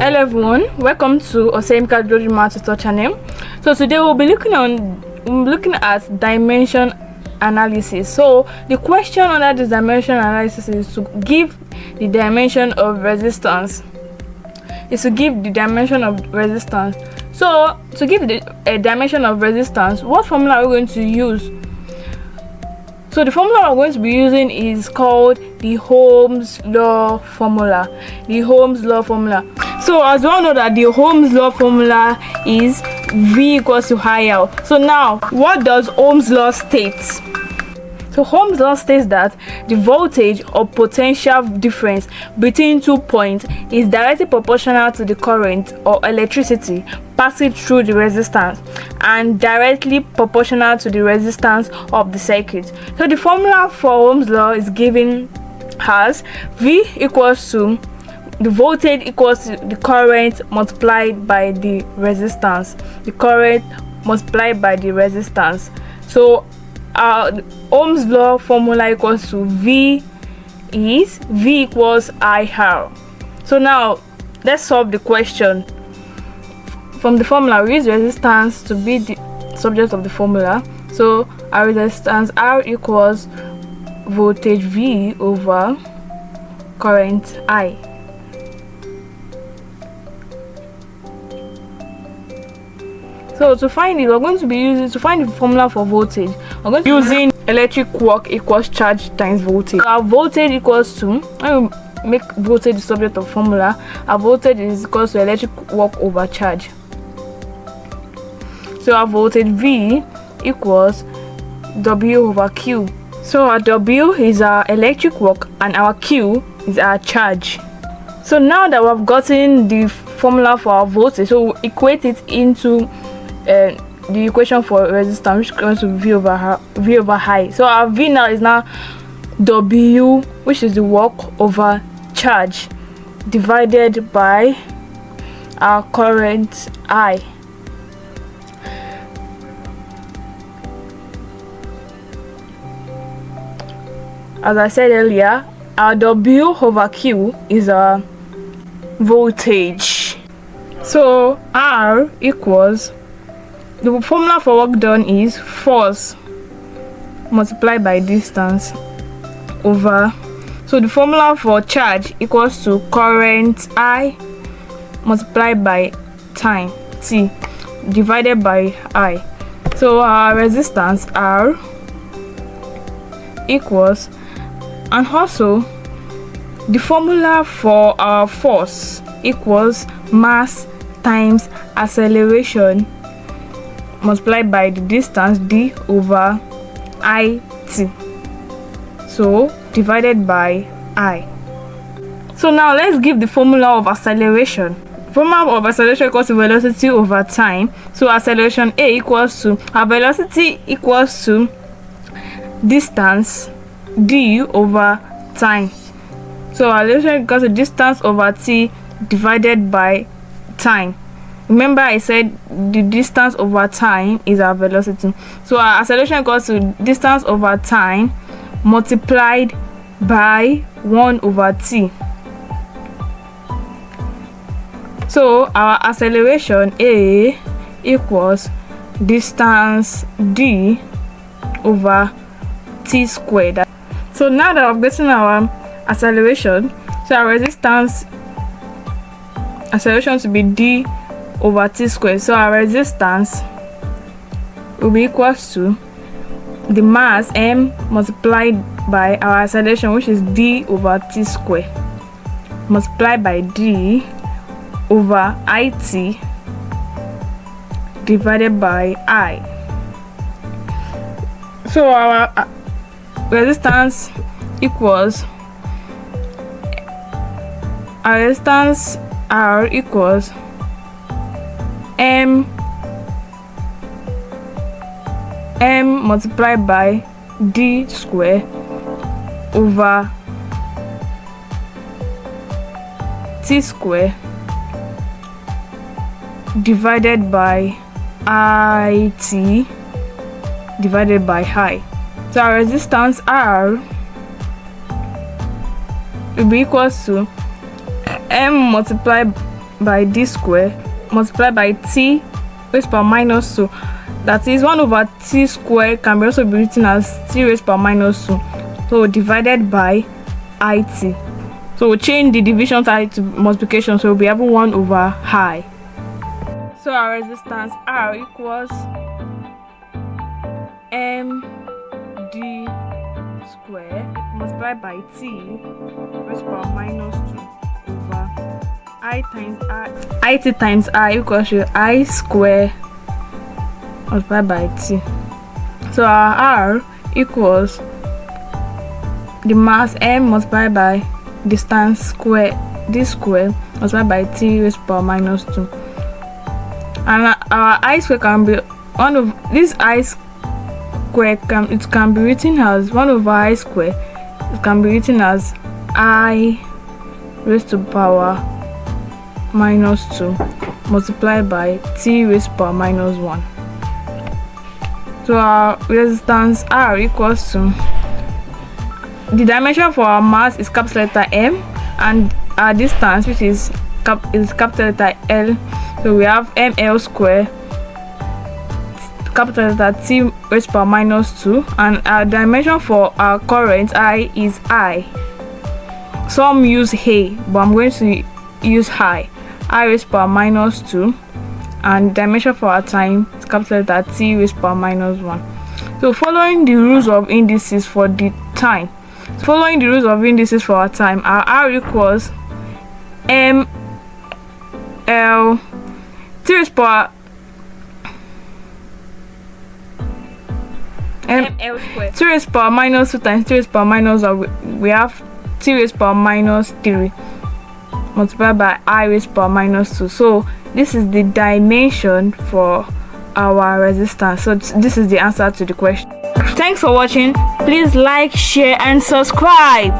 Hello everyone, welcome to Oseyimika Tutor channel. So today we'll be looking at dimension analysis. So the question under this dimension analysis is to give the dimension of resistance. So to give a dimension of resistance, what formula are we going to use? So the formula we're going to be using is called the Ohm's law formula. So as we all know that the Ohm's law formula is V equals to IL. So now, what does Ohm's law state? So Ohm's law states that the voltage or potential difference between 2 points is directly proportional to the current or electricity passing through the resistance and directly proportional to the resistance of the circuit. So the formula for Ohm's law is given as V equals to the voltage equals to the current multiplied by the resistance. So Ohm's law formula equals to V equals IR. So now let's solve the question. From the formula, we use resistance to be the subject of the formula. So our resistance R equals voltage V over current I. So to find it, we're going to be using to find the formula for voltage. We're going to be using electric work equals charge times voltage. Our voltage equals to, when we make voltage the subject of formula, our voltage is equals to electric work over charge. So our voltage V equals W over Q. So our W is our electric work and our Q is our charge. So now that we've gotten the formula for our voltage, so we'll equate it into the equation for resistance, which is going to V over I. So our V now is now W, which is the work over charge, divided by our current I. As I said earlier, our W over Q is our voltage. So R equals, the formula for work done is force multiplied by distance over, so the formula for charge equals to current I multiplied by time T divided by I. So our resistance R equals, and also the formula for our force equals mass times acceleration multiplied by the distance D over IT, so divided by I. So now let's give the formula of acceleration. Formula of acceleration equals to velocity over time. So acceleration A equals to, our velocity equals to distance D over time. So our acceleration equals to distance over T divided by time. Remember I said the distance over time is our velocity. So our acceleration equals to distance over time multiplied by 1 over T. So our acceleration A equals distance D over T squared. So now that I've gotten our acceleration, so our resistance acceleration to be D over T squared. So our resistance will be equals to the mass M multiplied by our acceleration, which is D over T squared, multiplied by D over IT divided by I. So our resistance equals, our resistance R equals M multiplied by D square over T square divided by IT divided by I. So our resistance R will be equals to M multiplied by d square multiplied by t raised power minus 2. That is 1 over t square can be also be written as t raised power minus 2. So divided by it. So we'll change the division side to multiplication, so we'll be having 1 over I. So our resistance R equals md square multiplied by t raised power minus 2 over I times I. It times I equals to I square multiplied by t. So our R equals the mass m multiplied by distance square d square multiplied by t raised power minus 2. And our I square can be one of this I square can be written as 1 over I square. It can be written as I raised to power minus 2 multiplied by t raised power minus 1. So our resistance R equals to the dimension for our mass is capital letter M, and our distance, which is capital letter L. So we have ml square capital letter t raised power minus 2, and our dimension for our current I is I. Some use A, but I'm going to use I raised power minus 2, and dimension for our time is capital letter t raised power minus 1. So following the rules of indices for the time, our R equals ml t raised power ml square t raised power minus 2 times t raised power minus 1. We have t raised power minus 3 multiplied by I raised power minus 2. So this is the dimension for our resistance. So this is the answer to the question. Thanks for watching. Please like, share and subscribe.